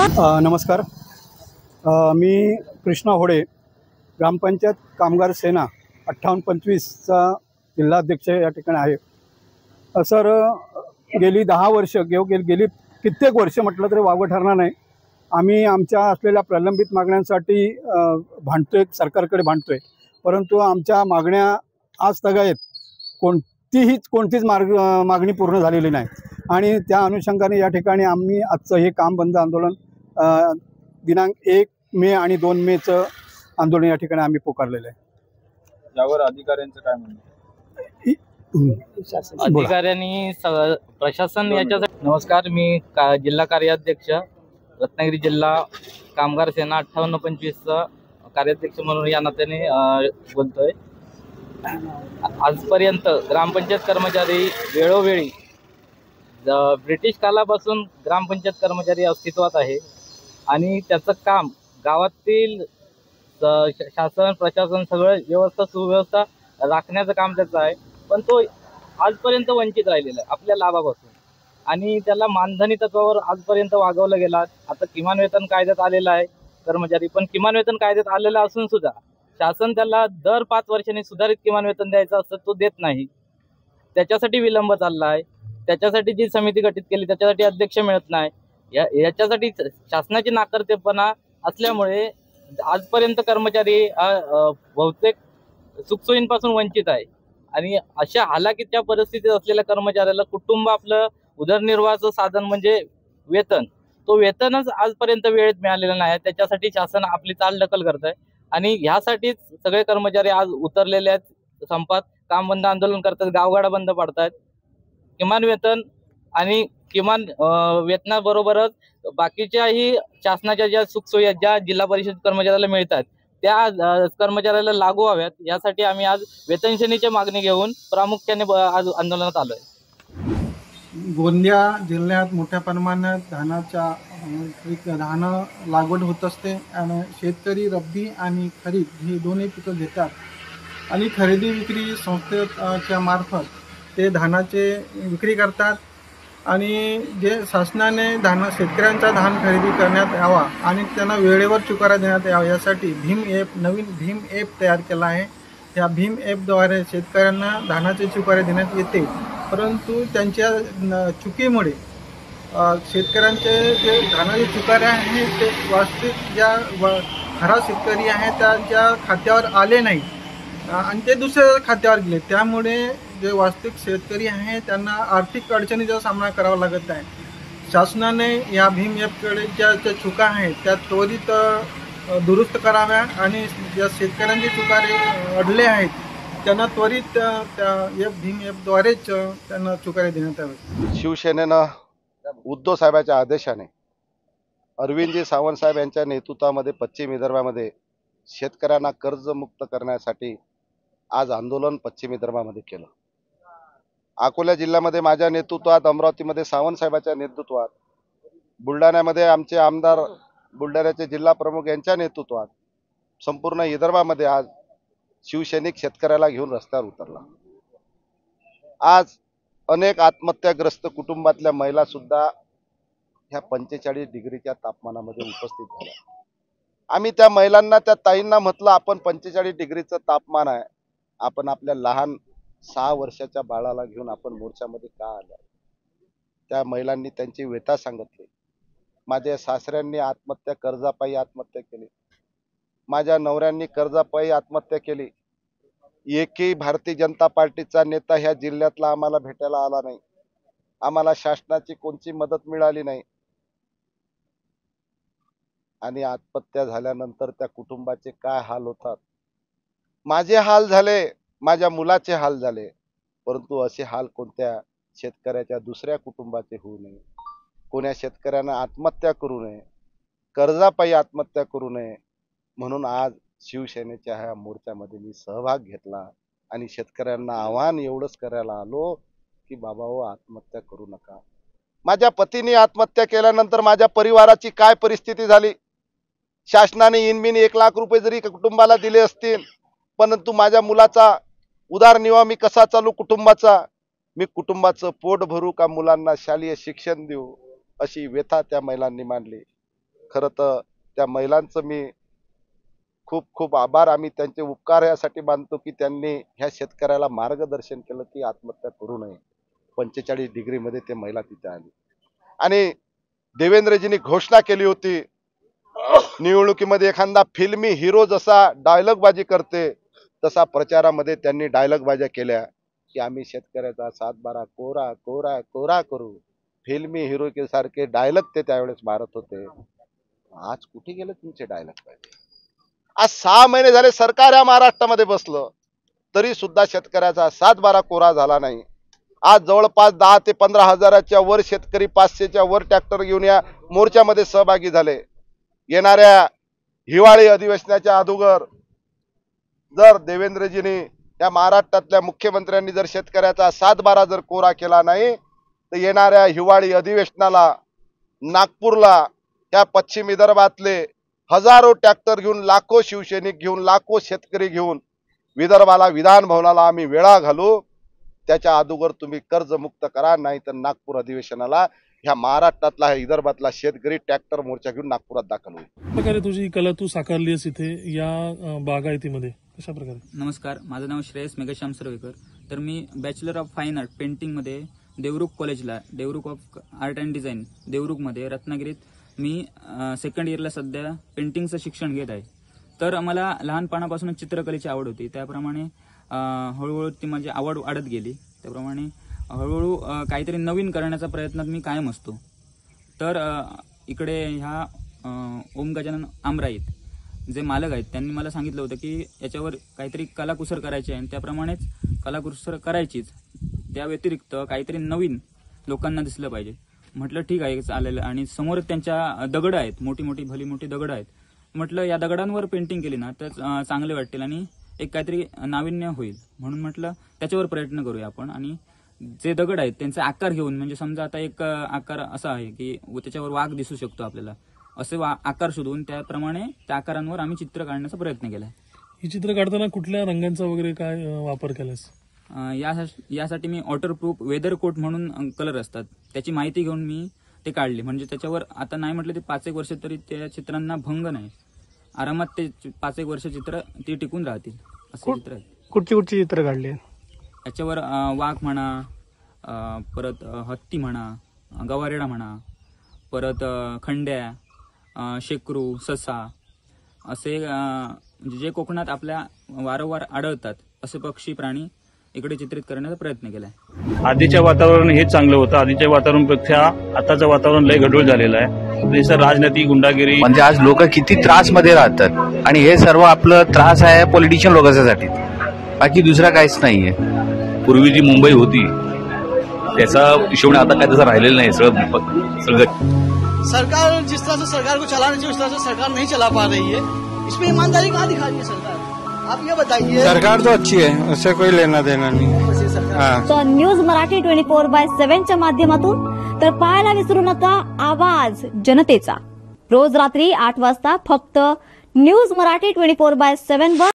नमस्कार. मी कृष्णा होडे, ग्रामपंचायत कामगार सेना 5825चा जिल्हाध्यक्ष या ठिकाणी आहे. सर, गेली 10 वर्ष गेली कित्येक वर्ष म्हटलं तरी वावगं ठरणार नाही. आम्ही आमच्या असलेल्या प्रलंबित मागण्यांसाठी भांडतोय, सरकारकडे भांडतोय, परंतु आमच्या मागण्या आज तगायत कोणतीच मागणी पूर्ण झालेली नाही. आणि त्या अनुषंगाने या ठिकाणी आम्ही आजचं हे काम बंद आंदोलन दिनांक 1 मे आणि 2 मेचं आंदोलन या ठिकाणी आम्ही पुकारलेलं आहे. यावर अधिकाऱ्यांचं काय म्हणणं? अधिकाऱ्यांनी प्रशासन याच्यासाठी. नमस्कार, मी जिल्हा कार्याध्यक्ष रत्नागिरी जिल्हा कामगार सेना 5825चा कार्याध्यक्ष म्हणून या नात्याने बोलतोय. आजपर्यंत ग्रामपंचायत कर्मचारी वेळोवेळी ब्रिटिश कालापासून ग्रामपंचायत कर्मचारी अस्तित्वात आहे आणि त्याचं काम गावातील शासन प्रशासन सगळं व्यवस्था सुव्यवस्था राखण्याचं काम त्याचं आहे. पण तो आजपर्यंत वंचित राहिलेला आहे आपल्या लाभापासून आणि त्याला मानधनी तत्वावर आजपर्यंत वागवलं गेलं. आता किमान वेतन कायद्यात आलेलं आहे कर्मचारी, पण किमान वेतन कायद्यात आलेलं असून सुद्धा शासन त्याला दर 5 वर्षांनी सुधारित किमान वेतन द्यायचं असतं, तो देत नाही. त्याच्यासाठी विलंब चालला आहे. त्याच्यासाठी जी समिती गठीत केली त्याच्यासाठी अध्यक्ष मिळत नाही. याच्यासाठी शासनाची नाकर्तेपणा असल्यामुळे आजपर्यंत कर्मचारी बहुतेक सुखसोयींपासून वंचित आहे. आणि अशा हालाकीच्या परिस्थितीत असलेल्या कर्मचाऱ्याला कुटुंब आपलं उदरनिर्वाहाचं साधन म्हणजे वेतन, तो वेतनच आजपर्यंत वेळेत मिळालेलं नाही. त्याच्यासाठी शासन आपली चालढकल करत आहे आणि ह्यासाठीच सगळे कर्मचारी आज उतरलेले आहेत संपात. काम बंद आंदोलन करतात, गावगाडा बंद पाडतात. किमान वेतन आणि किमान वेतनाबरोबरच बाकीच्याही शासनाच्या ज्या सुखसोयी ज्या जिल्हा परिषद कर्मचाऱ्याला मिळतात त्या कर्मचाऱ्याला लागू व्हाव्यात, यासाठी आम्ही आज वेतन श्रेणीची मागणी घेऊन प्रामुख्याने आज आंदोलनात आलोय. गोंदिया जिल्ह्यात मोठ्या प्रमाणात धान लागवड होत असते आणि शेतकरी रब्बी आणि खरीप ही दोन्ही पिकं घेतात आणि खरेदी विक्री संस्थेच्या मार्फत ते धानाचे विक्री करतात. आणि जे शासनाने शेतकऱ्यांचा धान खरेदी करण्यात यावा आणि त्यांना वेळेवर चुकारा देण्यात यावा यासाठी नवीन भीम ॲप तयार केला आहे. या भीम ॲपद्वारे शेतकऱ्यांना धानाचे चुकारे देण्यात येते, परंतु त्यांच्या चुकीमुळे शेतकऱ्यांचे जे धानाचे चुकारे आहेत ते वास्तविक ज्या खरा शेतकरी आहे त्यांच्या खात्यावर आले नाही आणि ते दुसऱ्या खात्यावर गेले. त्यामुळे जे वास्तविक शेतकरी आहे त्यांना आर्थिक अडचणीचा सामना करावा लागत आहे. शासनाने या भीम ॲपकडे ज्या चुका आहेत त्या त्वरित दुरुस्त कराव्या आणि ज्या शेतकऱ्यांचे चुकारे अडले आहेत त्यांना त्वरित त्या भीम ॲपद्वारेच त्यांना चुकारे देण्यात यावे. शिवसेनेनं उद्धव साहेबांच्या आदेशाने अरविंदजी सावंत साहेब यांच्या नेतृत्वामध्ये पश्चिम विदर्भामध्ये शेतकऱ्यांना कर्जमुक्त करण्यासाठी आज आंदोलन पश्चिम विदर्भामध्ये केलं. अकोला जिल्ह्यामध्ये माझ्या नेतृत्वात, अमरावतीमध्ये सावंत साहेबांच्या नेतृत्वात, बुलढाण्यामध्ये आमचे आमदार बुलढाण्याचे जिल्हा प्रमुख यांच्या नेतृत्वात संपूर्ण विदर्भामध्ये आज शिवसैनिक शेतकऱ्याला घेऊन रस्त्यावर उतरला. आज अनेक आत्महत्याग्रस्त कुटुंबातल्या महिला सुद्धा ह्या 45 डिग्रीच्या तापमानामध्ये उपस्थित झाल्या. आम्ही त्या महिलांना, त्या ताईंना म्हटलं, आपण 45 डिग्रीचं तापमान आहे, आपण आपल्या लहान 6 वर्षाच्या बाळाला घेऊन आपण मोर्चामध्ये का आल्या? त्या महिलांनी त्यांची व्यथा सांगितली. माझ्या सासऱ्यांनी कर्जापायी आत्महत्या केली, माझ्या नवऱ्यांनी कर्जापायी आत्महत्या केली. एकही भारतीय जनता पार्टीचा नेता ह्या जिल्ह्यातला आम्हाला भेटायला आला नाही. आम्हाला शासनाची कोणती मदत मिळाली नाही. आणि आत्महत्या झाल्यानंतर त्या कुटुंबाचे काय हाल होतात. माझे हाल झाले, माझ्या मुलाचे हाल झाले, परंतु असे हाल कोणत्या शेतकऱ्याच्या दुसऱ्या कुटुंबाचे होऊ नये. कोण्या शेतकऱ्यानं आत्महत्या करू नये, कर्जापायी आत्महत्या करू नये, म्हणून आज शिवसेनेच्या ह्या मोर्चामध्ये मी सहभाग घेतला आणि शेतकऱ्यांना आव्हान एवढंच करायला आलो की बाबा हो, आत्महत्या करू नका. माझ्या पतीने आत्महत्या केल्यानंतर माझ्या परिवाराची काय परिस्थिती झाली. शासनाने इनबिन 1 लाख रुपये जरी कुटुंबाला दिले असतील, परंतु माझ्या मुलाचा उदरनिर्वाह मी कसा चालू कुटुंबाचा, मी कुटुंबाचं पोट भरू का मुलांना शालेय शिक्षण देऊ, अशी व्यथा त्या महिलांनी मांडली. खरं तर त्या महिलांचं मी खूप खूप आभार, आम्ही त्यांचे उपकार यासाठी मानतो की त्यांनी ह्या शेतकऱ्याला मार्गदर्शन केलं की आत्महत्या करू नये. 45 डिग्रीमध्ये ते महिला तिथे आली आणि देवेंद्रजींनी घोषणा केली होती, निवडणुकीमध्ये एखादा फिल्मी हिरो जसा डायलॉगबाजी करते तसा प्रचारामध्ये त्यांनी डायलॉगबाज्या केल्या की आम्ही शेतकऱ्याचा 7-12 कोरा कोरा कोरा करू. फिल्मी हिरो सारखे डायलॉग ते त्यावेळेस मारत होते. आज कुठे गेले तुमचे डायलॉग? आज 6 महिने झाले सरकार या महाराष्ट्रामध्ये बसलं तरी सुद्धा शेतकऱ्याचा 7-12 कोरा झाला नाही. आज जवळपास 10 ते 15 हजाराच्या वर शेतकरी 500च्या वर ट्रॅक्टर घेऊन या मोर्चामध्ये सहभागी झाले. येणाऱ्या हिवाळी अधिवेशनाच्या अगोदर जर देवेंद्रजींनी या महाराष्ट्रातल्या मुख्यमंत्र्यांनी जर शेतकऱ्याचा 7-12 जर कोरा केला नाही तर येणाऱ्या हिवाळी अधिवेशनाला नागपूरला या पश्चिम विदर्भातले हजारो ट्रॅक्टर घेऊन, लाखो शिवसैनिक घेऊन, लाखो शेतकरी घेऊन विदर्भाला, विधान भवनाला आम्ही वेळा घालू. त्याच्या अगोदर तुम्ही कर्जमुक्त करा, नाही तर नागपूर अधिवेशनाला ह्या महाराष्ट्रातला, ह्या विदर्भातला शेतकरी ट्रॅक्टर मोर्चा घेऊन नागपुरात दाखल होईल. प्रकारे तुझी कला तू साकारलीस इथे या बागायतीमध्ये, कशा प्रकारे? नमस्कार, माझं नाव श्रेयस मेघश्याम सरवेकर. तर मी बॅचलर ऑफ फाईन आर्ट पेंटिंगमध्ये देवरुख कॉलेजला, Devrukh of art and design देवरुखमध्ये रत्नागिरीत मी सेकंड इयरला सध्या पेंटिंगचं शिक्षण घेत आहे. तर मला लहानपणापासूनच चित्रकलेची आवड होती. त्याप्रमाणे हळूहळू ती माझी आवड वाढत गेली. त्याप्रमाणे हळूहळू काहीतरी नवीन करण्याचा प्रयत्नात मी कायम असतो. तर इकडे ह्या ओम गजानन आमराईत जे मालक आहेत त्यांनी मला सांगितलं होतं की याच्यावर काहीतरी कलाकुसर करायची आहे आणि त्याप्रमाणेच कलाकुसर करायचीच. त्या व्यतिरिक्त काहीतरी नवीन लोकांना दिसलं पाहिजे. म्हटलं ठीक आहे, चालेल. आणि समोर त्यांच्या दगडं आहेत, मोठी मोठी भली मोठी दगडं आहेत. म्हटलं या दगडांवर पेंटिंग केली ना तर चांगले वाटतील आणि एक काहीतरी नाविन्य होईल. म्हणून म्हटलं त्याच्यावर प्रयत्न करूया आपण. आणि जे दगड आहेत त्यांचे आकार घेऊन, म्हणजे समजा आता एक आकार असा आहे की त्याच्यावर वाघ दिसू शकतो आपल्याला, असे आकार शोधून त्याप्रमाणे त्या आकारांवर आम्ही चित्र काढण्याचा प्रयत्न केला. ही चित्र काढताना कुठल्या रंगांचा वगैरे काय वापर केलास? यासाठी मी वॉटरप्रूफ वेदर कोट म्हणून कलर असतात त्याची माहिती घेऊन मी ते काढले. म्हणजे त्याच्यावर आता नाही म्हटलं ते 5-1 वर्ष तरी त्या चित्रांना भंग नाही, आरामात ते 5-1 वर्ष चित्र ती टिकून राहतील असे चित्र आहेत. कुठची चित्र काढली? याच्यावर वाघ म्हणा, परत हत्ती म्हणा, गवारेडा म्हणा, परत खंड्या, शेकरू, ससा असे म्हणजे जे कोकणात आपल्या वारंवार आढळतात असे पक्षी प्राणी इकडे चित्रित करण्याचा प्रयत्न केलाय. आधीच्या वातावरण हेच चांगलं होतं. आधीच्या वातावरणापेक्षा आताचं वातावरण लय गढूळ झालेलं आहे. देशात राजनीती, गुंडागिरी, म्हणजे आज लोक किती त्रास मध्ये राहतात आणि हे सर्व आपलं त्रास आहे पॉलिटिशियन लोकांसाठी, बाकी दुसरा काहीच नाहीये. पूर्वी जी मुंबई होती त्याचा हिशोब आता काय तसं राहिलेलं नाही. सगळं सरकार जिस तरह से सरकार को चलाना चाहिए उस तरह से सरकार नहीं चला पा रही है. इसमें ईमानदारी कहाँ दिखा रही है सरकार? आप ये बताइए. सरकार तो अच्छी है, उससे कोई लेना देना नहीं. तर न्यूज मराठी 24/7च्या माध्यमातून तर पाहायला विसरू नका आवाज जनतेचा. रोज रात्री 8 वाजता फक्त न्यूज मराठी 24/7 वर.